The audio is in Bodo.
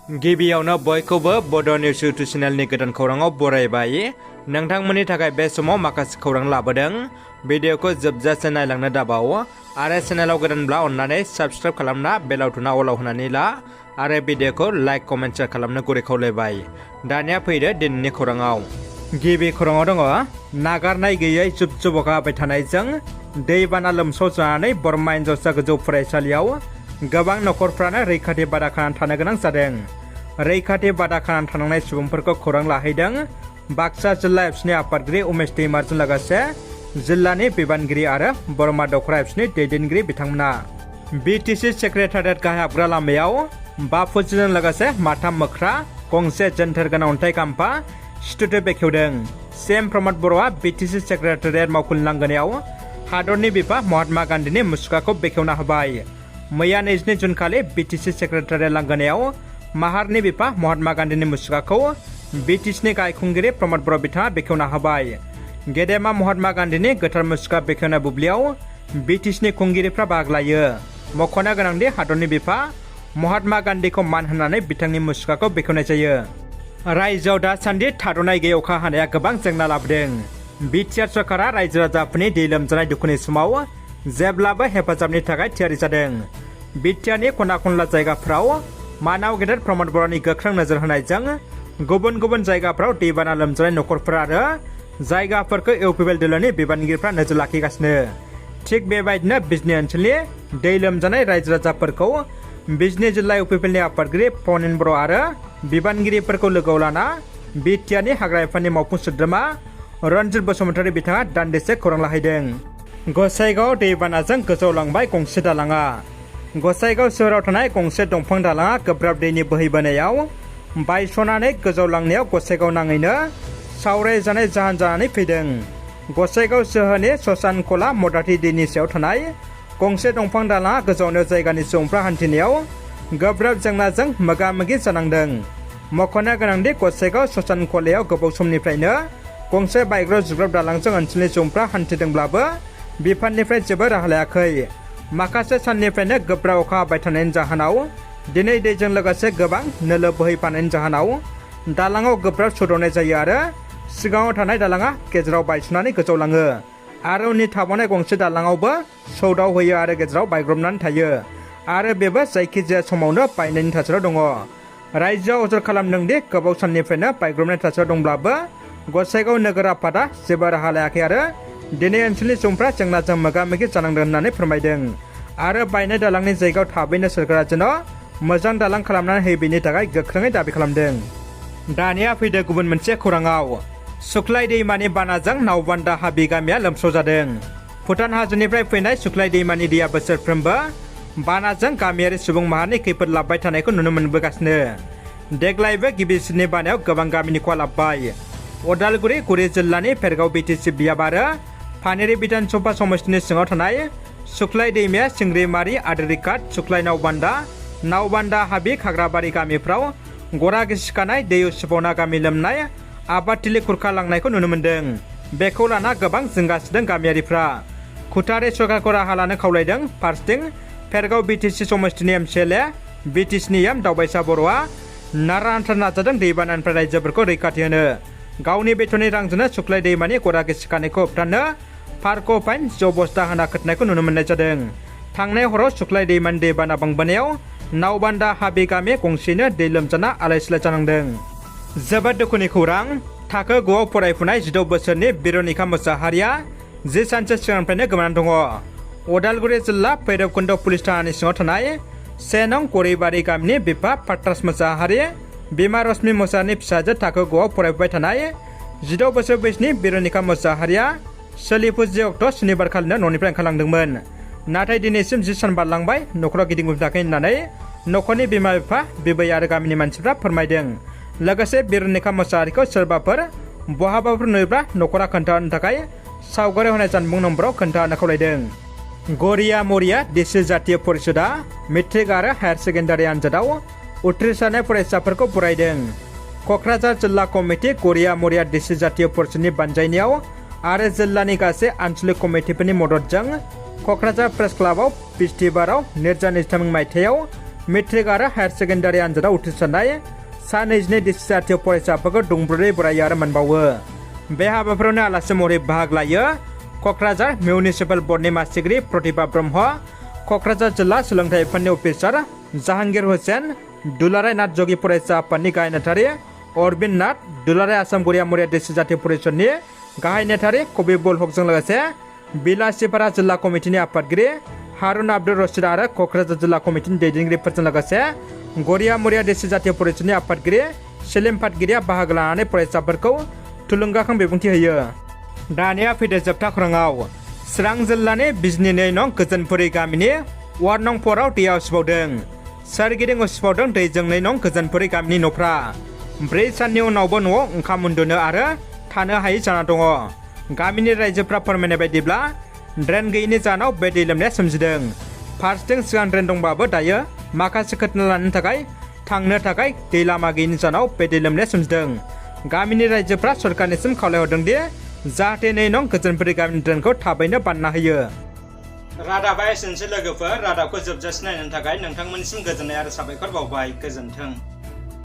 गिबियावनो बयखौबो बड' निउस इउटुब चेनेलनि गोदान खौराङाव बरायबाय। नोंथांमोननि थाखाय बे समाव माखासे खौरां लाबोदों। भिडिअखौ जोबजासे नायलांनो दाबाव आरो चेनेलाव गोदानब्ला अन्नानै साबस्क्राइब खालामना बेल आइकनआ अलाव होनानै ला आरो भिडिअखौ लाइक कमेन्ट शेयार खालामनो गुरै खावलायबाय। दानिया फैदो दिनैनि खौराङाव। गिबि खौराङाव दङ नागारनाय गैयै जुब जुब अखा हाबाय थानायजों दैबाना लोमसावजानानै बरमा हिनजावसा गोजौ फरायसालियाव गोबां नखरफ्रानो रैखाथि बादा खानानै थानो गोनां जादों। रैखाथि बादा खानानै थानांनाय सुबुंफोरखौ खौरां लाहैदों बाक्सा जिल्ला एबसुनि आफादगिरि उमेश दैमारजों लोगोसे जिल्लानि बिबानगिरि आरो बरमा दखरा एबसुनि दैदेनगिरि बिथांमोना। बिटिसि सेक्रेटारियेट गाहाय हाबग्रा लामायाव 5 फुटजों लोगोसे माथाम मोख्रा गंसे जोनथोर गोनां अन्थाइ खाम्फा स्टुडिअ बेखेवदों। CM प्रमद बर'आ बिटिसि सेक्रेटारियेट मावखुलि लांगोनायाव हादरनि बिफा महात्मा गान्धीनि मुसुखाखौ बेखेवना होबाय। मैया 22 जुन खालि बिटिसि सेक्रेटारियेट लांगोनायाव माहारनि बिफा महात्मा गान्धीनि मुसुखाखौ बिटिसिनि गाहाय खुंगिरि प्रमद बर' बिथाङा बेखेवना होबाय। गेदेमा महात्मा गान्धीनि गोथार मुसुखा बेखेवनाय बुब्लियाव बिटिसिनि खुंगिरिफ्रा बाहागो लायो। मख'नो गोनांदि हादरनि बिफा महात्मा गान्धीखौ मान होनानै बिथांनि मुसुखाखौ बेखेवनाय जायो। रायजोआव दासान्दि थाद'नाय गैयै अखा हानाया गोबां जेंना लाबोदों। बिटिआर सरकारा रायजो राजाफोरनि दै लोमजानाय दुखुनि समाव जेब्लाबो हेफाजाबनि थाखाय थियारि जादों। बिटिआरनि खना खनला जायगाफ्राव मानाव गेदेर प्रमद बर'नि गोख्रों नोजोर होनायजों गुबुन गुबुन जायगाफ्राव दैबाना लोमजानाय नखरफोर आरो जायगाफोरखौ इउपिपिएल दोलोनि बिबानगिरिफ्रा नोजोर लाखिगासिनो। थिग बेबायदिनो बिजनी ओनसोलनि दै लोमजानाय रायजो राजाफोरखौ बिजनी जिल्ला इउपिपिएलनि आफादगिरि पनिन बर' आरो बिबानगिरिफोरखौ लोगोआव लाना बिटिआरनि हाग्रा बिफाननि मावफुं सोद्रोमा रन्जित बसुमतारी बिथाङा दान्दिसे खौरां लाहैदों। गसाइगाव दैबानाजों गोजौलांबाय गंसे दालाङा। गसाइगाव सोहोराव थानाय गंसे दंफां दालाङा गोब्राब दैनि बोहैबोनायाव बायस'नानै गोजौलांनायाव गसाइगाव नाङैनो सावरायजानाय जाहोन जानानै फैदों। गसाइगाव सोहोरनि ससानखला मदाथि दैनि सायाव थानाय गंसे दंफां दालाङा गोजौआवनो जायगानि सुबुंफ्रा हान्थिनायाव गोब्राब जेंनाजों मोगा मोगि जानांदों। मख'नो गोनांदि गसाइगाव ससानखलायाव गोबाव समनिफ्रायनो गंसे बायग्रब जुग्रब दालांजों ओनसोलनि सुबुंफ्रा हान्थिदोंब्लाबो बिफाननिफ्राय जेबो राहा लायाखै। माखासे साननिफ्रायनो गोब्राब अखा हाबाय थानायनि जाहोनाव दिनै दैजों लोगोसे गोबां नोलो बोहैफानायनि जाहोनाव दालाङाव गोब्राब सौदावनाय जायो आरो सिगाङाव थानाय दालाङा गेजेराव बायस'नानै गोजौलाङो आरो उननि थाबावनाय गंसे दालाङावबो सौदावहैयो आरो गेजेराव बायग्रबनानै थायो आरो बेबो जायखिजाया समावनो बायनायनि थासारियाव दङ। रायजोआव अजद खालामदोंदि गोबाव साननिफ्रायनो बायग्रबनाय थासारियाव दंब्लाबो गसाइगाव नोगोर आफादा जेबो राहा लायाखै आरो दिनै ओनसोलनि सुबुंफ्रा जेंनाजों मोगा मोगि जानांदों होननानै फोरमायदों आरो बायनाय दालांनि जायगायाव थाबैनो सोरखारा जेन' मोजां दालां खालामनानै होयो बेनि थाखाय गोख्रोङै दाबि खालामदों। दानिया फैदो गुबुन मोनसे खौराङाव। सुख्लाय दैमानि बानाजों नावबान्दा हाबि गामिया लोमसावजादों। भुटान हाजोनिफ्राय फैनाय सुख्लाय दैमानि दैया बोसोरफ्रोमबो बानाजों गामियारि सुबुं माहारिनि खैफोद लाबोबाय थानायखौ नुनो मोनबोगासिनो। देग्लायबो गिबिसिननि बानायाव गोबां गामिनि खहा लाबोबाय। उदालगुरि गुरि जिल्लानि फेरगाव बिटिसि बियाब आरो फानेरि बिधानसभा समष्टिनि सिङाव थानाय सुख्लाय दैमाया सिंग्रिमारि आदिरिकाट सुख्लाय नावबान्दा हाबि खाग्राबारि गामिफ्राव गरा गिसिखानाय दै उसिफावना गामि लोमनाय आबादथिलि खुरखालांनायखौ नुनो मोन्दों। बेखौ लाना गोबां जिंगासिदों गामियारिफ्रा। खुथारि सरकारखौ राहा लानो खावलायदों। फारसेथिं फेरगाव बिटिसि समष्टिनि MCLA बिटिसिनि एम दावबायसा बर'आ नारा नाथा नाजादों दैबानानिफ्राय रायजोफोरखौ रैखाथि होनो। गावनि बेथननि रांजोंनो सुख्लाय दैमानि गरा गिसिखानायखौ होबथानो फार्क फाइन जबस्था होना खोथनायखौ नुनो मोननाय जादों। थांनाय हराव सुख्लाय दैमानि दैबाना बांबोनायाव नावबान्दा हाबि गामि गंसेनो दै लोमजाना आलाय सिलाय जानांदों। जोबोद दुखुनि खौरां। थाखो 9आव फरायफुनाय 16 बोसोरनि बिरनिका मोसाहारिया 10 सानसो सिगांनिफ्रायनो गोमानानै दङ। उदालगुरि जिल्ला भैरबकुन्द पुलिस थानानि सिङाव थानाय 1 नं गरिबारि गामिनि बिफा पाट्रास मोसाहारि बिमा रश्मि मोसाहारिनि फिसाजो थाखो 9आव फरायफुबाय थानाय 16 बोसोर बैसोनि बिरनिका मोसाहारिया सोलिफु 10 अक्ट' सुनिबारखालिनो न'निफ्राय ओंखारलांदोंमोन। नाथाय दिनैसिम 10 सान बारलांबाय न'खराव गिदिंबोफिनाखै होननानै न'खरनि बिमा बिफा बिबै आरो गामिनि मानसिफ्रा फोरमायदों। लोगोसे बिरनिका मोसाहारिखौ सोरबाफोर बहाबाफोर नुयोब्ला न'खरा खोन्थाहरनो थाखाय सावगारि होनाय जानबुं नम्बराव खोन्थाहरनो खावलायदों। गरिया मरिया डिसि जातीय परिषदआ मेट्रिक आरो हायार सेकेन्डारि आनजादाव उथ्रिसारनाय फरायसाफोरखौ बरायदों। क'क्राझार जिल्ला कमिटि गरिया मरिया डिसि जातीय परिषदनि बानजायनायाव आरो जिल्लानि गासै आन्चलिक कमिटिफोरनि मददजों क'क्राझार प्रेस क्लाबाव बिस्तिबाराव 2023 मायथाइयाव मेट्रिक आरो हायार सेकेन्डारि आनजादाव उथ्रिसारनाय सा 22 डिस्ट्रिक्ट जातीय फरायसाफोरखौ दुंब्रुदै बरायो आरो मोनबावो। बे हाबाफारियावनो आलासि महरै बाहागो लायो क'क्राझार मिउनिसिपाल बर्डनि मासिगिरि प्रतिभा ब्रह्म, क'क्राझार जिल्ला सोलोंथाइ आफादनि अफिसार जाहांगीर हुसैन, दुलाराय नाथ जगि फरायसा आफादनि गाहाय नेथारि अरबिन्द नाथ, दुलाराय आसाम गरिया मरिया डिस्ट्रिक्ट जातीय परिषदनि गाहाय नेथारि कबिबुल हकजों लोगोसे बिलासिपारा जिल्ला कमिटिनि आफादगिरि हारुन आब्दुल रशिद आरो क'क्राझार जिल्ला कमिटिनि दैदेनगिरिफोरजों लोगोसे गरिया मरिया डिस्ट्रिक्ट जातीय परिषदनि आफादगिरि सेलिम फातगिरिया बाहागो लानानै फरायसाफोरखौ थुलुंगाखां बिबुंथि होयो। दानिया फैदो जोबथा खौराङाव। चिरां जिल्लानि बिजनि 2 नं गोजोनपुरि गामिनि वार्ड नं 4 आव दैया उसिफावदों। सोरगिदिं उसिफावदों दैजों 2 नं गोजोनपुरि गामिनि न'फ्रा। 4 साननि उनावबो न'आव ओंखाम उन्दुनो आरो थानो हायै जाना दङ। गामिनि रायजोफ्रा फोरमायनाय बायदिब्ला ड्रेन गैयिनि जाहोनाव बे दै लोमनाया सोमजिदों। फारसेथिं सिगां ड्रेन दंबाबो दायो माखासे खोथना लानो थाखाय थांनो थाखाय दै लामा गैयिनि जाहोनाव बे दै लोमनाया सोमजिदों। गामिनि रायजोफ्रा सरकारनिसिम खावलायहरदों दि जाहाथे 2 नं गोजोनपुरि गामिनि ड्रेनखौ थाबैनो बानायना होयो। रादाबा एसेनोसै लोगोफोर। रादाबखौ जोबजासिम नायनो थाखाय नोंथांमोननिसिम गोजोननाय आरो साबायखर बावबाय। गोजोन्थों।